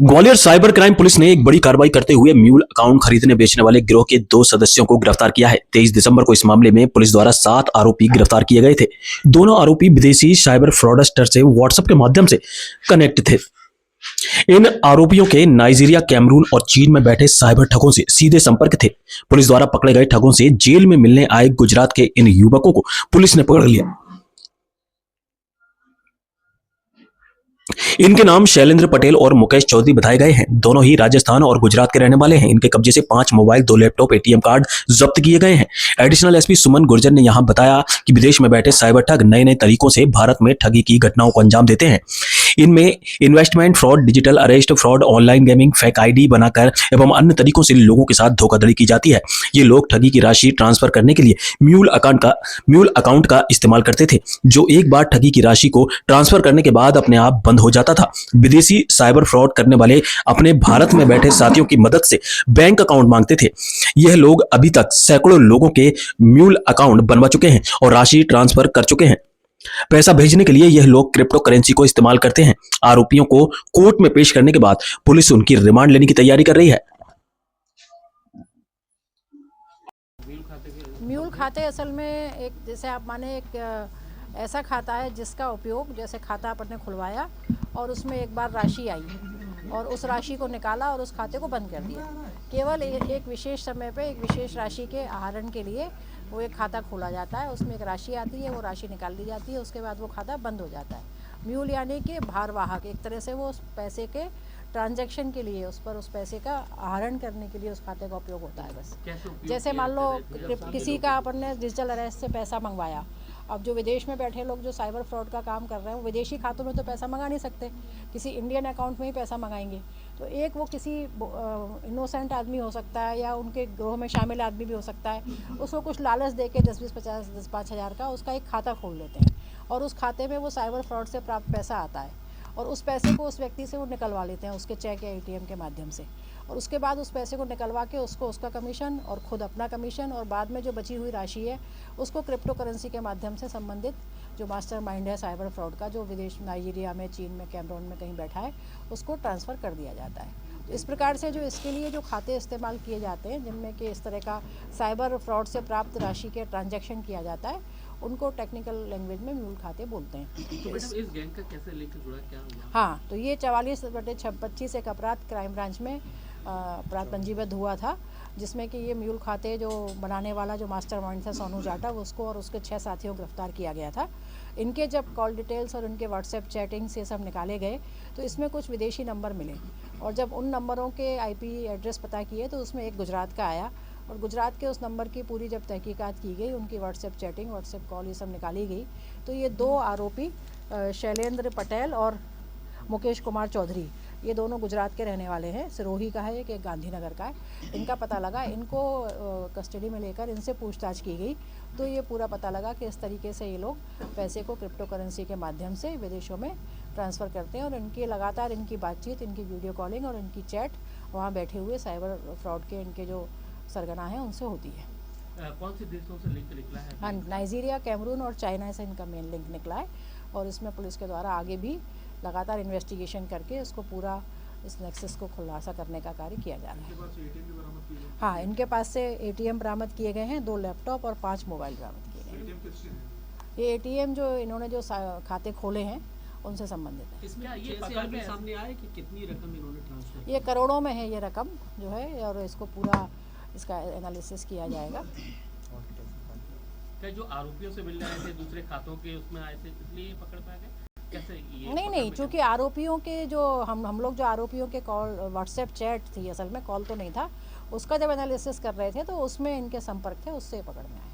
Gwalior cyber crime police ने एक बड़ी कार्रवाई करते हुए म्यूल अकाउंट खरीदने बेचने वाले गिरोह के 2 सदस्यों को गिरफ्तार किया है। 23 दिसंबर को इस मामले में पुलिस द्वारा 7 आरोपी गिरफ्तार किए गए थे। दोनों आरोपी विदेशी साइबर फ्रॉडस्टर से व्हाट्सएप के माध्यम से कनेक्ट थे। इन आरोपियों के नाइजीरिया, कैमरून और चीन में बैठे साइबर ठगों से सीधे संपर्क थे। पुलिस द्वारा पकड़े गए ठगों से जेल में मिलने आए गुजरात के इन युवकों को पुलिस ने पकड़ लिया। इनके नाम शैलेंद्र पटेल और मुकेश चौधरी बताए गए हैं। दोनों ही राजस्थान और गुजरात के रहने वाले हैं। इनके कब्जे से 5 मोबाइल, 2 लैपटॉप, एटीएम कार्ड जब्त किए गए हैं। एडिशनल एसपी सुमन गुर्जर ने यहां बताया कि विदेश में बैठे साइबर ठग नए नए तरीकों से भारत में ठगी की घटनाओं को अंजाम देते हैं। इनमें investment fraud, digital arrest fraud, online gaming, fake ID बनाकर एवं अन्य तरीकों से लोगों के साथ धोखाधड़ी की जाती है। ये लोग ठगी की राशि ट्रांसफर करने के लिए म्यूल अकाउंट का इस्तेमाल करते थे, जो एक बार ठगी की राशि को ट्रांसफर करने के बाद अपने आप बंद हो जाता था। विदेशी साइबर फ्रॉड करने वाले अपने भारत में बैठे साथियों की मदद से बैंक अकाउंट मांगते थे। यह लोग अभी तक सैकड़ों लोगों के म्यूल अकाउंट बनवा चुके हैं और राशि ट्रांसफर कर चुके हैं। पैसा भेजने के लिए यह लोग क्रिप्टो करेंसी को इस्तेमाल करते हैं। आरोपियों को कोर्ट में पेश करने के बाद पुलिस उनकी रिमांड लेने की तैयारी कर रही है। म्यूल खाते असल में एक, जैसे आप माने, एक ऐसा खाता है जिसका उपयोग, जैसे खाता आपने खुलवाया और उसमें एक बार राशि आई और उस राशि को निकाला और उस खाते को बंद कर दिया। केवल एक विशेष समय पे एक विशेष राशि के आहरण के लिए वो एक खाता खोला जाता है, उसमें एक राशि आती है, वो राशि निकाल दी जाती है, उसके बाद वो खाता बंद हो जाता है। म्यूल यानी कि भारवाहक, एक तरह से वो उस पैसे के ट्रांजैक्शन के लिए, उस पर उस पैसे का आहरण करने के लिए उस खाते का उपयोग होता है। बस जैसे मान लो किसी का अपन ने डिजिटल अरेस्ट से पैसा मंगवाया, अब जो विदेश में बैठे लोग जो साइबर फ्रॉड का काम कर रहे हैं वो विदेशी खातों में तो पैसा मंगा नहीं सकते, किसी इंडियन अकाउंट में ही पैसा मंगाएंगे। तो एक वो किसी इनोसेंट आदमी हो सकता है या उनके ग्रोह में शामिल आदमी भी हो सकता है, उसको कुछ लालच दे के 10-20-50-10-5 हज़ार का उसका एक खाता खोल लेते हैं और उस खाते में वो साइबर फ्रॉड से प्राप्त पैसा आता है और उस पैसे को उस व्यक्ति से वो निकलवा लेते हैं उसके चेक या एटीएम के माध्यम से, और उसके बाद उस पैसे को निकलवा के उसको उसका कमीशन और खुद अपना कमीशन, और बाद में जो बची हुई राशि है उसको क्रिप्टो करेंसी के माध्यम से संबंधित जो मास्टरमाइंड है साइबर फ्रॉड का, जो विदेश, नाइजीरिया में, चीन में, कैमरून में कहीं बैठा है, उसको ट्रांसफ़र कर दिया जाता है। तो इस प्रकार से जो इसके लिए जो खाते इस्तेमाल किए जाते हैं, जिनमें कि इस तरह का साइबर फ्रॉड से प्राप्त राशि के ट्रांजैक्शन किया जाता है, उनको टेक्निकल लैंग्वेज में म्यूल खाते बोलते हैं। तो इस गैंग का कैसे लेकर जुड़ा, क्या हुआ? हाँ, तो ये 44/25 एक अपराध क्राइम ब्रांच में अपराध पंजीबद्ध हुआ था, जिसमें कि ये म्यूल खाते जो बनाने वाला जो मास्टरमाइंड था सोनू जाटा, उसको और उसके 6 साथियों को गिरफ्तार किया गया था। इनके जब कॉल डिटेल्स और इनके व्हाट्सएप चैटिंग से सब निकाले गए तो इसमें कुछ विदेशी नंबर मिले, और जब उन नंबरों के आईपी एड्रेस पता किए तो उसमें एक गुजरात का आया, और गुजरात के उस नंबर की पूरी जब तहकीकात की गई, उनकी व्हाट्सएप चैटिंग, व्हाट्सएप कॉल, ये सब निकाली गई, तो ये 2 आरोपी शैलेंद्र पटेल और मुकेश कुमार चौधरी, ये दोनों गुजरात के रहने वाले हैं। सिरोही का है एक गांधीनगर का है। इनका पता लगा, इनको कस्टडी में लेकर इनसे पूछताछ की गई तो ये पूरा पता लगा कि इस तरीके से ये लोग पैसे को क्रिप्टो करेंसी के माध्यम से विदेशों में ट्रांसफ़र करते हैं, और इनकी लगातार इनकी बातचीत, इनकी वीडियो कॉलिंग और इनकी चैट वहाँ बैठे हुए साइबर फ्रॉड के इनके जो सरगना हैं उनसे होती है। कौन से देशों से लिंक निकला है? हाँ, नाइजीरिया, कैमरून और चाइना से इनका मेन लिंक निकला है, और इसमें पुलिस के द्वारा आगे भी लगातार इन्वेस्टिगेशन करके इसको पूरा, इस नेक्सस को खुलासा करने का कार्य किया जा रहा है। हाँ, इनके पास से एटीएम बरामद किए गए हैं, 2 लैपटॉप और 5 मोबाइल बरामद किए गए हैं। ये एटीएम जो इन्होंने जो खाते खोले हैं उनसे संबंधित है। इसमें ये पता भी सामने आया कि कितनी रकम इन्होंने ट्रांसफर? ये करोड़ों में है ये रकम जो है, और इसको पूरा इसका एनालिसिस किया जाएगा। क्या जो आरोपियों से मिल रहे थे दूसरे खातों के उसमें आए थे, इसलिए पकड़ पाए गए? कैसे ये? नहीं, चूँकि आरोपियों के जो हम लोग जो आरोपियों के कॉल, व्हाट्सएप चैट थी, असल में कॉल तो नहीं था, उसका जब एनालिसिस कर रहे थे तो उसमें इनके संपर्क थे, उससे पकड़ में आए।